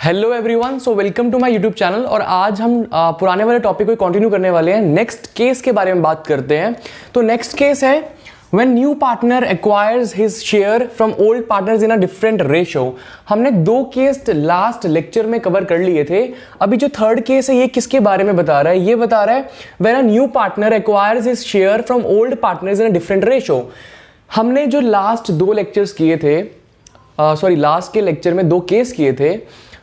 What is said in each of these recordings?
Hello everyone, so welcome to my YouTube channel. और आज हम पुराने वाले टॉपिक को कंटिन्यू करने वाले हैं। नेक्स्ट केस के बारे में बात करते हैं। तो नेक्स्ट केस है when new partner acquires his share from old partners in a different ratio. हमने दो केस लास्ट लेक्चर में कवर कर लिए थे। अभी जो थर्ड केस है ये किसके बारे में बता रहा है? ये बता रहा है when a new partner acquires his share from old partners in a different ratio. हमने जो लास्ट दो लेक्चर्स किए थे, लास्ट के लेक्चर में दो केस किए थे।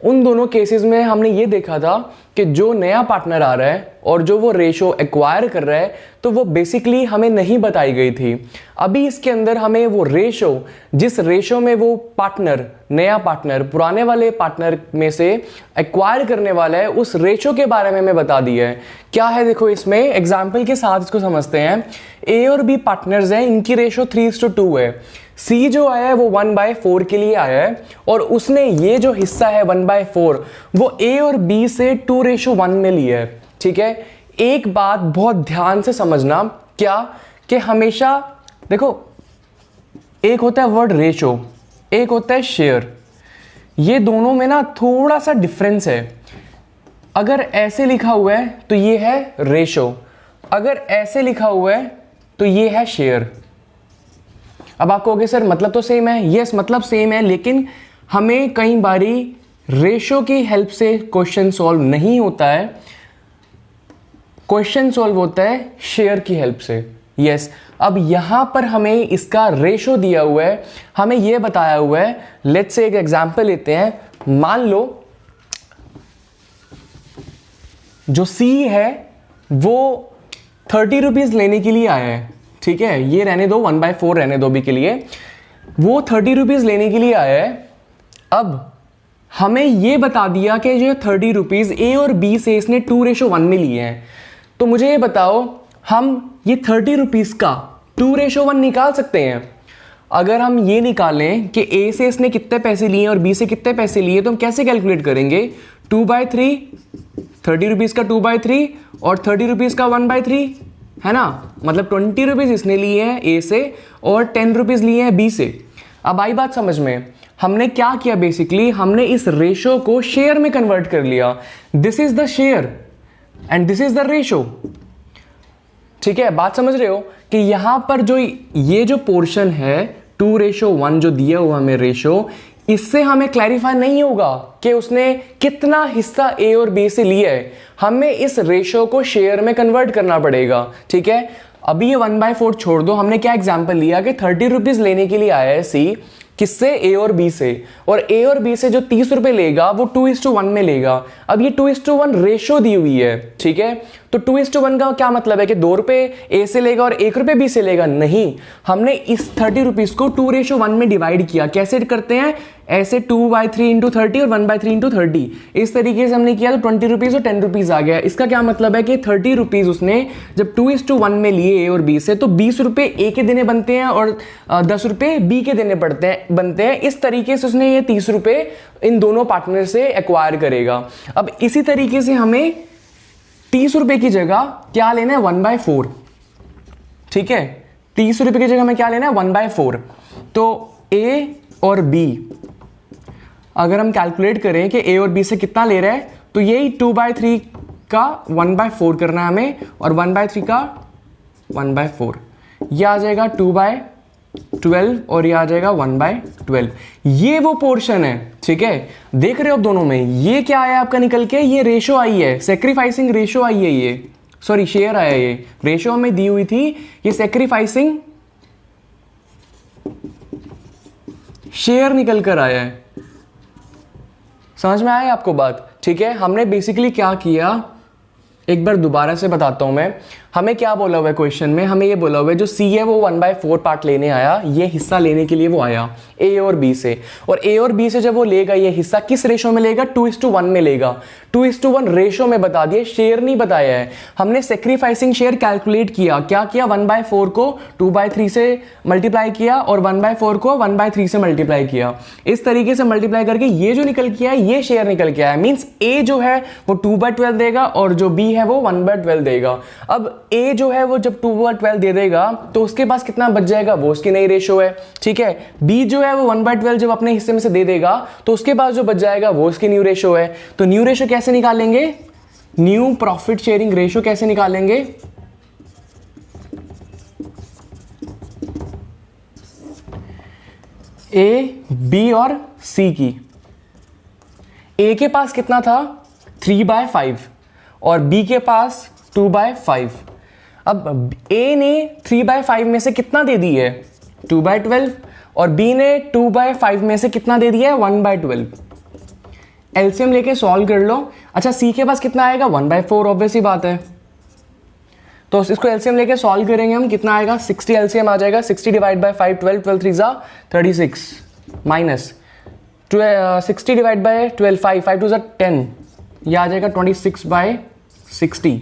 उन दोनों केसेस में हमने ये देखा था कि जो नया पार्टनर आ रहा है और जो वो रेशो एक्वायर कर रहा है, तो वो बेसिकली हमें नहीं बताई गई थी। अभी इसके अंदर हमें वो रेशो, जिस रेशो में वो पार्टनर, नया पार्टनर पुराने वाले पार्टनर में से एक्वायर करने वाला है, उस रेशो के बारे में हमें बता दिया है। क्या है देखो, इसमें एग्जाम्पल के साथ इसको समझते हैं। ए और बी पार्टनर्स हैं, इनकी रेशो 3:2 है। सी जो आया है वो 1/4 के लिए आया है और उसने ये जो हिस्सा है 1/4 वो ए और बी से 2:1 में लिया है। ठीक है, एक बात बहुत ध्यान से समझना, क्या कि हमेशा देखो, एक होता है वर्ड रेशो, एक होता है शेयर। ये दोनों में ना थोड़ा सा डिफरेंस है। अगर ऐसे लिखा हुआ है तो ये है रेशो, अगर ऐसे लिखा हुआ है तो ये है शेयर। अब आप कहोगे सर मतलब तो सेम है। यस, मतलब सेम है, लेकिन हमें कई बारी रेशो की हेल्प से क्वेश्चन सॉल्व नहीं होता है। क्वेश्चन सॉल्व होता है शेयर की हेल्प से। यस, अब यहां पर हमें इसका रेशो दिया हुआ है, हमें यह बताया हुआ है। लेट्स से एक एग्जांपल लेते हैं। मान लो जो सी है वो 30 रुपीज लेने के लिए आया है। ठीक है, ये रहने दो, 1/4 रहने दो भी के लिए। वो 30 रुपीज लेने के लिए आया है। अब हमें ये बता दिया कि जो 30 रुपीज ए और बी से इसने 2:1 में लिए हैं। तो मुझे ये बताओ, हम ये 30 रुपीज का 2:1 निकाल सकते हैं? अगर हम ये निकालें कि ए से इसने कितने पैसे लिए और बी से कितने पैसे लिए, तो हम कैसे कैलकुलेट करेंगे? 2/3, 30 रुपीज का 2/3 और 30 रुपीज का 1/3 है ना। मतलब 20 रुपीज इसने लिए हैं ए से और 10 रुपीज लिए हैं बी से। अब आई बात समझ में, हमने क्या किया? बेसिकली हमने इस रेशो को शेयर में कन्वर्ट कर लिया। This is the share and this is the ratio. ठीक है, बात समझ रहे हो कि यहां पर जो ये जो पोर्शन है 2:1 जो दिया हुआ हमें रेशो, इससे हमें क्लैरिफाई नहीं होगा कि उसने कितना हिस्सा ए और बी से लिया है। हमें इस रेशो को शेयर में कन्वर्ट करना पड़ेगा। ठीक है, अभी ये 1/4 छोड़ दो। हमने क्या एग्जांपल लिया कि 30 रुपीज लेने के लिए आया है सी, किससे? ए और बी से। और ए और बी से जो 30 रुपए लेगा वो 2:1 में लेगा। अब ये 2:1 रेशो दी हुई है। ठीक है, तो 2:1 का क्या मतलब है कि 2 रुपए ए से लेगा और 1 रुपए बी से लेगा? नहीं, हमने इस 30 रुपीज को 2:1 में डिवाइड किया। कैसे करते हैं? ऐसे 2/3 इंटू 30 और 1/3 इंटू 30, इस तरीके से हमने किया तो 20 रुपीज और 10 रुपीज आ गया। इसका क्या मतलब है कि 30 रुपीज उसने जब 2:1 में लिए ए और बी से, तो 20 रुपए ए के देने बनते हैं और 10 रुपए बी के देने बनते हैं। इस तरीके से उसने ये 30 रुपए इन दोनों पार्टनर से एक्वायर करेगा। अब इसी तरीके से हमें 30 रुपए की जगह क्या लेना है? 1/4। ठीक है, 30 रुपए की जगह हमें क्या लेना है? 1/4। तो ए और बी अगर हम कैलकुलेट करें कि ए और बी से कितना ले रहा है, तो यही 2/3 का 1/4 करना है हमें और 1/3 का 1/4। यह आ जाएगा 2/12 और यह आ जाएगा 1/12। ये वो पोर्शन है। ठीक है, देख रहे हो आप दोनों में ये क्या आया आपका निकल के? ये रेशो आई है, सेक्रीफाइसिंग रेशो आई है। ये सॉरी शेयर आया, ये रेशो हमें दी हुई थी, ये सेक्रीफाइसिंग शेयर निकल कर आया है। समझ में आया आपको बात? ठीक है, हमने बेसिकली क्या किया, एक बार दोबारा से बताता हूं मैं। हमें क्या बोला हुआ है क्वेश्चन में? हमें ये बोला हुआ है जो सी है वो 1/4 पार्ट लेने आया, ये हिस्सा लेने के लिए वो आया ए और बी से। और ए और बी से जब वो लेगा ये हिस्सा किस रेशो में लेगा? 2:1 में लेगा। 2:1 रेशो में बता दिया, शेयर नहीं बताया है। हमने सेक्रीफाइसिंग शेयर कैलकुलेट किया। क्या किया? 1/4 को 2/3 से मल्टीप्लाई किया और 1/4 को 1/3 से मल्टीप्लाई किया। इस तरीके से मल्टीप्लाई करके ये जो निकल के आया ये शेयर निकल के आया। मीन्स ए जो है वो 2/12 देगा और जो बी है वो 1/12 देगा। अब ए जो है वो जब 2/12 दे देगा तो उसके पास कितना बच जाएगा, वो उसकी नई रेशो है, ठीक है। बी जो है वो 1/12 जब अपने हिस्से में से दे देगा तो उसके पास जो बच जाएगा वो उसकी न्यू रेशो है। तो न्यू रेशो कैसे निकालेंगे, न्यू प्रॉफिट शेयरिंग रेशो कैसे निकालेंगे, ए, बी और सी की। ए के पास कितना था 3/5 और बी के पास 2/5। अब ए ने 3/5 में से कितना दे दी है 2/12 और बी ने 2/5 में से कितना दे दिया है 1/12। एलसीएम लेके सॉल्व कर लो। अच्छा सी के पास कितना आएगा 1/4, ऑब्वियस ही बात है। तो इसको एलसीएम लेके सॉल्व करेंगे हम, कितना आएगा 60 एलसीएम आ जाएगा। 60 डिवाइड बाय 5 12, 12 3 जा 36 माइनस 60 डिवाइड बाय 12 5 5 2 जा 10, ये आ जाएगा 26/60।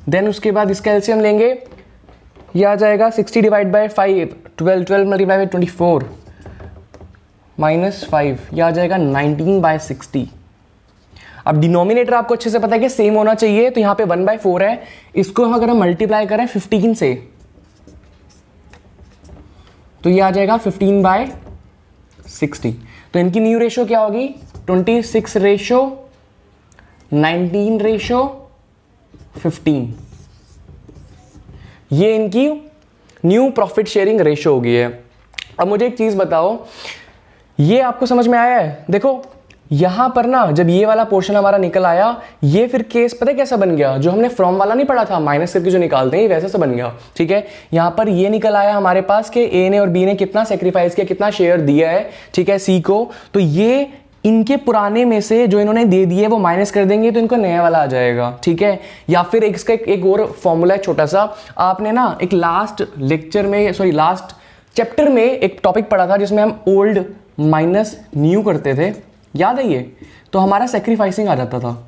देन उसके बाद इसका एलसीएम लेंगे, ये आ जाएगा 60 divide by 5 12 12 multiply by 24 minus 5, ये आ जाएगा 19/60। अब डिनोमिनेटर आपको अच्छे से पता है कि सेम होना चाहिए, तो यहाँ पे 1/4 है, इसको अगर हम मल्टीप्लाई करें 15 से तो ये आ जाएगा 15/60। तो इनकी न्यू रेशो क्या होगी 26:19:15। ये इनकी न्यू प्रॉफिट शेयरिंग रेशो हो गई है। अब मुझे एक चीज बताओ, ये आपको समझ में आया है? देखो यहां पर ना जब ये वाला पोर्शन हमारा निकल आया, ये फिर केस पता है कैसा बन गया, जो हमने फ्रॉम वाला नहीं पढ़ा था माइनस करके जो निकालते हैं, वैसा सा बन गया, ठीक है। यहां पर ये निकल आया हमारे पास कि ए ने और बी ने कितना सेक्रीफाइस किया, कितना शेयर दिया है, ठीक है, सी को। तो ये इनके पुराने में से जो इन्होंने दे दिए वो माइनस कर देंगे तो इनको नया वाला आ जाएगा, ठीक है। या फिर इसका एक और फॉर्मूला है छोटा सा, आपने ना एक लास्ट लेक्चर में लास्ट चैप्टर में एक टॉपिक पढ़ा था जिसमें हम ओल्ड माइनस न्यू करते थे, याद है ये? तो हमारा सेक्रीफाइसिंग आ जाता था।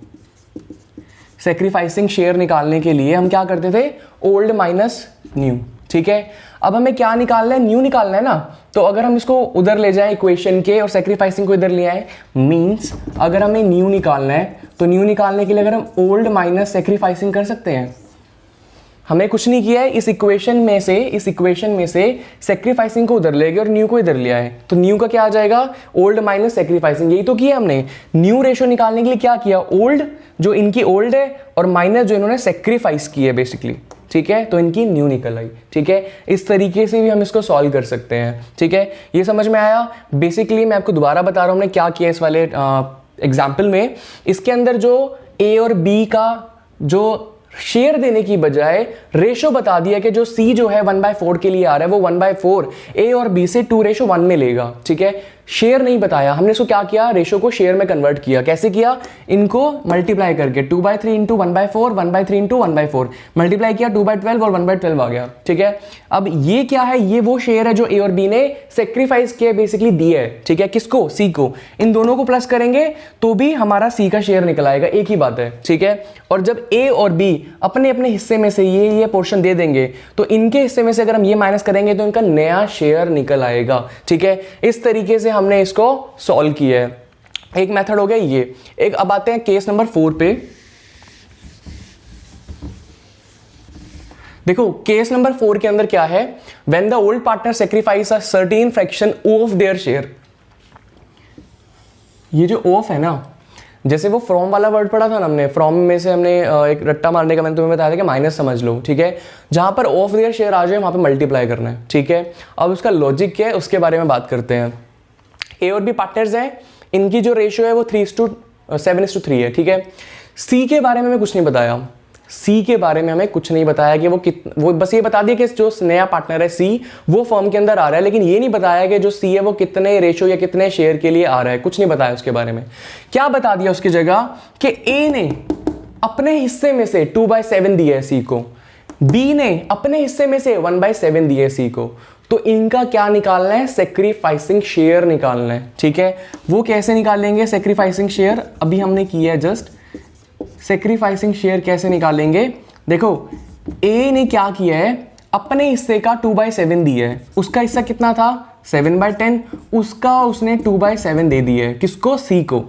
सेक्रीफाइसिंग शेयर निकालने के लिए हम क्या करते थे, ओल्ड माइनस न्यू, ठीक है। अब हमें क्या निकालना है, न्यू निकालना है ना। तो अगर हम इसको उधर ले जाए इक्वेशन के और सेक्रीफाइसिंग को इधर ले आए, मींस अगर हमें न्यू निकालना है तो न्यू निकालने के लिए अगर हम ओल्ड माइनस सेक्रीफाइसिंग कर सकते हैं। हमें कुछ नहीं किया है, इस इक्वेशन में से सेक्रीफाइसिंग को उधर ले गए और न्यू को इधर ले आए, तो न्यू का क्या आ जाएगा ओल्ड माइनस सेक्रीफाइसिंग। यही तो किया हमने, न्यू रेशो निकालने के लिए क्या किया, ओल्ड जो इनकी ओल्ड है और माइनस जो इन्होंने सेक्रीफाइस की है बेसिकली, ठीक है। तो इनकी न्यू निकल आई, ठीक है। इस तरीके से भी हम इसको सॉल्व कर सकते हैं, ठीक है। ये समझ में आया? बेसिकली मैं आपको दोबारा बता रहा हूं हमने क्या किया इस वाले एग्जाम्पल में। इसके अंदर जो ए और बी का जो शेयर देने की बजाय रेशो बता दिया कि जो सी जो है 1/4 के लिए आ रहा है वो 1/4 ए और बी से 2:1 में लेगा, ठीक है। शेयर नहीं बताया हमने, इसको क्या किया, रेशो को शेयर में कन्वर्ट किया। कैसे किया, इनको मल्टीप्लाई करके 2/3 इंटू 1/4 1/3 इंटू 1/4 मल्टीप्लाई किया, 2/12 और 1/12 आ गया, ठीक है। अब ये क्या है, ये वो शेयर है जो ए और बी ने सेक्रीफाइस किया, बेसिकली दिया है, ठीक है। किसको, सी को। इन दोनों को प्लस करेंगे तो भी हमारा सी का शेयर निकल आएगा, एक ही बात है, ठीक है। और जब ए और बी अपने अपने हिस्से में से ये पोर्शन दे देंगे तो इनके हिस्से में से अगर हम ये माइनस करेंगे तो इनका नया शेयर निकल आएगा, ठीक है। इस तरीके से हमने इसको सॉल्व किया है। एक मेथड हो गया ये। एक अब आते हैं केस नंबर 4 पे। देखो केस नंबर 4 के अंदर क्या है, when the old partner sacrifice a certain fraction of their share. ये जो ऑफ है ना, जैसे वो फ्रॉम वाला वर्ड पढ़ा था ना हमने, फ्रॉम में से हमने एक रट्टा मारने का मैंने तुम्हें बताया था कि माइनस समझ लो, ठीक है। जहां पर ऑफ देयर शेयर आ जाए वहां पे मल्टीप्लाई करना है, ठीक है। अब उसका लॉजिक क्या है उसके बारे में बात करते हैं। ए और बी पार्टनर्स हैं, इनकी जो रेशियो है वो 3:7:3 है, ठीक है। सी के बारे में हमें कुछ नहीं बताया, सी के बारे में हमें कुछ नहीं बताया कि वो बस ये बता दिया कि जो नया पार्टनर है सी वो फर्म के अंदर आ रहा है, लेकिन ये नहीं बताया कि जो सी है वो कितने रेशियो या कितने शेयर के लिए आ रहा है, कुछ नहीं बताया उसके बारे में। क्या बता दिया उसकी जगह कि ए ने अपने हिस्से में से 2/7 दिया है सी को, बी ने अपने हिस्से में से 1/7 दिया है सी को। तो इनका क्या निकालना है, सेक्रीफाइसिंग शेयर निकालना है, ठीक है। वो कैसे निकालेंगे सेक्रीफाइसिंग शेयर, अभी हमने किया है जस्ट। सेक्रीफाइसिंग शेयर कैसे निकालेंगे, देखो ए ने क्या किया है, अपने हिस्से का 2/7 दिया है, उसका हिस्सा कितना था 7/10, उसका उसने 2/7 दे दिया है, किसको, सी को।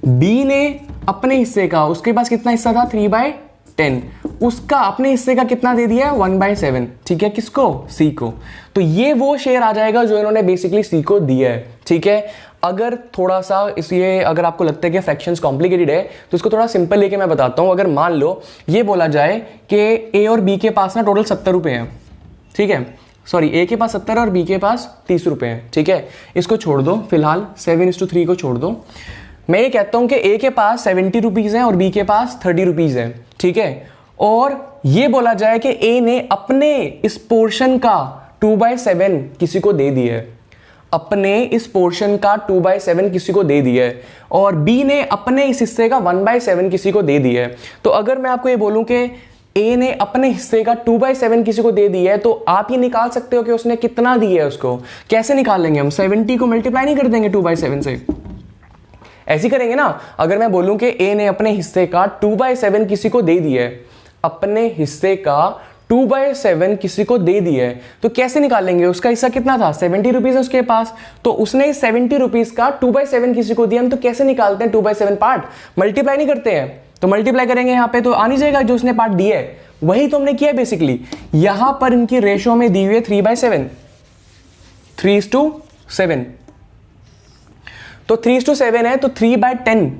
बी ने अपने हिस्से का, उसके पास कितना हिस्सा था 3/10, 10, उसका अपने हिस्से का कितना दे दिया है 1/7, ठीक है, किसको, सी को। तो ये वो शेयर आ जाएगा जो इन्होंने बेसिकली सी को दिया है, ठीक है। अगर थोड़ा सा इसलिए अगर आपको लगता है कि फ्रैक्शंस कॉम्प्लिकेटेड है तो इसको थोड़ा सिंपल लेके मैं बताता हूं। अगर मान लो ये बोला जाए कि ए और बी के पास ना टोटल 70 रुपए हैं, ठीक है, सॉरी ए के पास 70 और बी के पास 30 रुपए हैं, ठीक है, इसको छोड़ दो फिलहाल, 7:3 को छोड़ दो। मैं ये कहता हूं कि ए के पास 70 रुपीज है और बी के पास 30 रुपीज है, ठीक है, और ये बोला जाए कि ए ने अपने इस पोर्शन का 2/7 किसी को दे दिया है, अपने इस पोर्शन का 2/7 किसी को दे दिया है, और बी ने अपने इस हिस्से का 1/7 किसी को दे दिया है। तो अगर मैं आपको ये बोलूं कि ए ने अपने हिस्से का 2/7 किसी को दे दिया है, तो आप ये निकाल सकते हो कि उसने कितना दिया है। उसको कैसे निकाल लेंगे हम, 70 को मल्टीप्लाई नहीं कर देंगे 2/7 से, ऐसे करेंगे ना। अगर मैं बोलूं कि ए ने अपने हिस्से का 2/7 किसी को दे दिया है, अपने हिस्से का 2/7 किसी को दे दिया है, तो कैसे निकालेंगे, उसका हिस्सा कितना था 70 रुपीज है उसके पास, तो उसने 70 रुपीज का 2/7 किसी को दिया। हम तो कैसे निकालते हैं 2/7 पार्ट, मल्टीप्लाई नहीं करते हैं, तो मल्टीप्लाई करेंगे यहाँ पे तो आ नहीं जाएगा जो उसने पार्ट दिया है, वही तो हमने किया है बेसिकली। यहां पर इनकी रेशो में दी हुई है 3/7, 3:7, तो 3:7 है, तो 3/10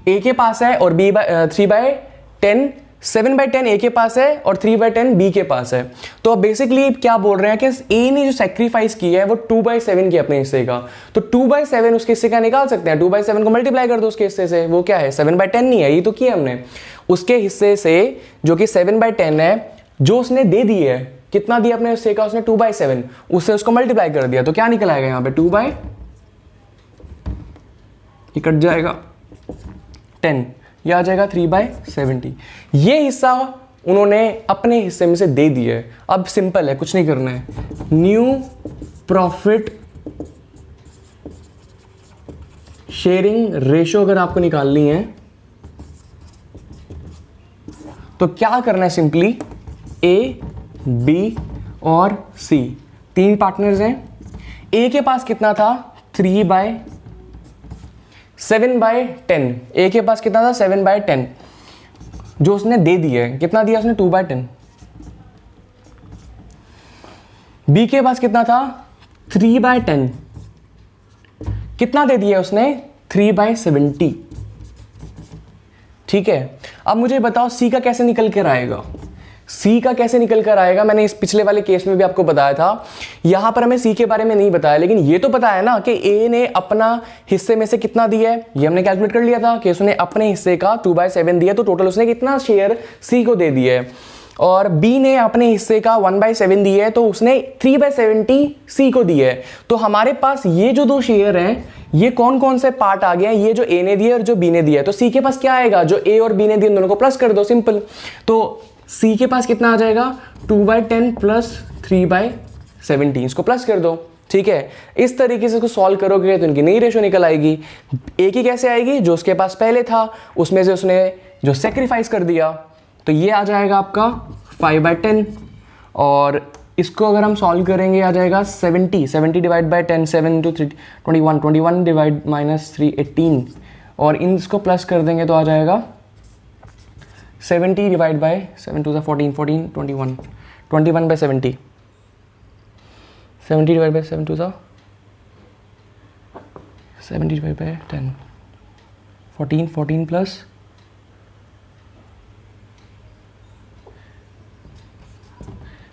ए के पास है और बी 3/10, 7/10 ए के पास है और 3/10 बी के पास है। तो अब बेसिकली क्या बोल रहे हैं कि ए ने जो सैक्रिफाइस किया है वो 2/7 किया अपने हिस्से का, तो 2/7 उसके हिस्से का निकाल सकते हैं। 2/7 को मल्टीप्लाई कर दो उसके हिस्से से, वो क्या है 7/10 नहीं है, ये तो किया हमने। उसके हिस्से से जो कि 7/10 है, जो उसने दे दी है, कितना दिया अपने हिस्से का उसने 2/7, उससे उसको मल्टीप्लाई कर दिया, तो क्या निकल आएगा यहाँ पे 2/, ये कट जाएगा 10, यह आ जाएगा 3/70। ये हिस्सा उन्होंने अपने हिस्से में से दे दिया है। अब सिंपल है, कुछ नहीं करना है, न्यू प्रॉफिट शेयरिंग रेशो अगर आपको निकालनी है तो क्या करना है, सिंपली ए, बी और सी, 3 पार्टनर्स हैं। ए के पास कितना था 7/10, ए के पास कितना था 7/10, जो उसने दे दिया है, कितना दिया उसने 2/10। बी के पास कितना था 3/10, कितना दे दिया उसने 3/70, ठीक है। अब मुझे बताओ सी का कैसे निकल कर आएगा, सी का कैसे निकल कर आएगा। मैंने इस पिछले वाले केस में भी आपको बताया था, यहां पर हमें सी के बारे में नहीं बताया, लेकिन ये तो पता है ना कि ए ने अपना हिस्से में से कितना दिया है, ये हमने कैलकुलेट कर लिया था कि उसने अपने हिस्से का 2/7 दिया, तो टोटल उसने कितना शेयर सी को दे दिया है। और बी ने अपने हिस्से का 1/7 दिया है, तो उसने 3/70 सी को दिया है। तो हमारे पास ये जो 2 शेयर हैं, ये कौन कौन से पार्ट आ गए हैं, ये जो ए ने दिया और जो बी ने दिया है। तो सी के पास क्या आएगा, जो ए और बी ने दिया दोनों को प्लस कर दो, सिंपल। तो सी के पास कितना आ जाएगा 2/10 प्लस 3/70, इसको प्लस कर दो, ठीक है। इस तरीके से इसको सॉल्व करोगे तो इनकी नई रेशो निकल आएगी। ए की कैसे आएगी, जो उसके पास पहले था उसमें से उसने जो सेक्रीफाइस कर दिया, तो ये आ जाएगा आपका 5/10, और इसको अगर हम सॉल्व करेंगे आ जाएगा 70 डिवाइड बाई 10, 7 × 3 21 डिवाइड -3 18, और इसको प्लस कर देंगे तो आ जाएगा 70 divide by 7 2 14 14 21 21/70, 70 divide by 7 2 70 divide by 10 14 14 plus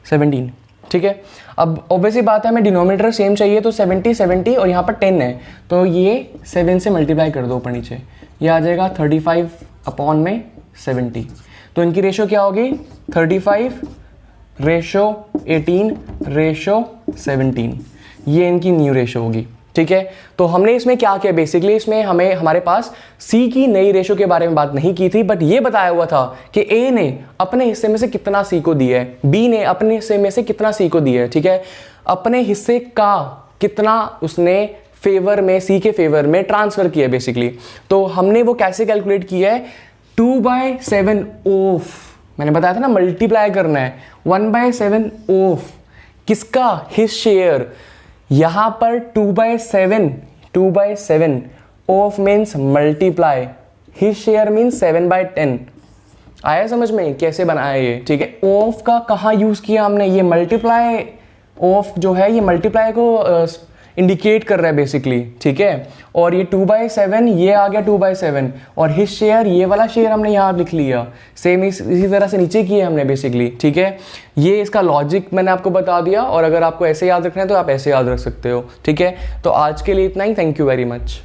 17, ठीक है। अब ऑब्वियसली बात है हमें डिनोमिनेटर सेम चाहिए, तो 70 70 और यहाँ पर 10 है, तो ये 7 से मल्टीप्लाई कर दो ऊपर नीचे, ये आ जाएगा 35/70। तो इनकी रेशो क्या होगी 35/18/17, ये इनकी न्यू रेशो होगी, ठीक है। तो हमने इसमें क्या किया, बेसिकली इसमें हमारे पास सी की नई रेशो के बारे में बात नहीं की थी, बट ये बताया हुआ था कि ए ने अपने हिस्से में से कितना सी को दिया है, बी ने अपने हिस्से में से कितना सी को दिया है, ठीक है। अपने हिस्से का कितना उसने फेवर में, सी के फेवर में ट्रांसफर किया बेसिकली। तो हमने वो कैसे कैलकुलेट किया है, 2/7 ऑफ, मैंने बताया था ना मल्टीप्लाई करना है, 1/7 ऑफ किसका, हिज शेयर। यहां पर 2/7 of means multiply his share means 7/10। आया समझ में कैसे बनाया ये, ठीक है। ऑफ का कहाँ यूज़ किया हमने, ये मल्टीप्लाई, ऑफ जो है ये मल्टीप्लाई को इंडिकेट कर रहा है बेसिकली, ठीक है। और ये 2/7 ये आ गया 2/7, और हिज शेयर ये वाला शेयर हमने यहाँ लिख लिया, सेम इसी तरह से नीचे किया हमने बेसिकली, ठीक है। ये इसका लॉजिक मैंने आपको बता दिया, और अगर आपको ऐसे याद रखना है तो आप ऐसे याद रख सकते हो, ठीक है। तो आज के लिए इतना ही, थैंक यू वेरी मच।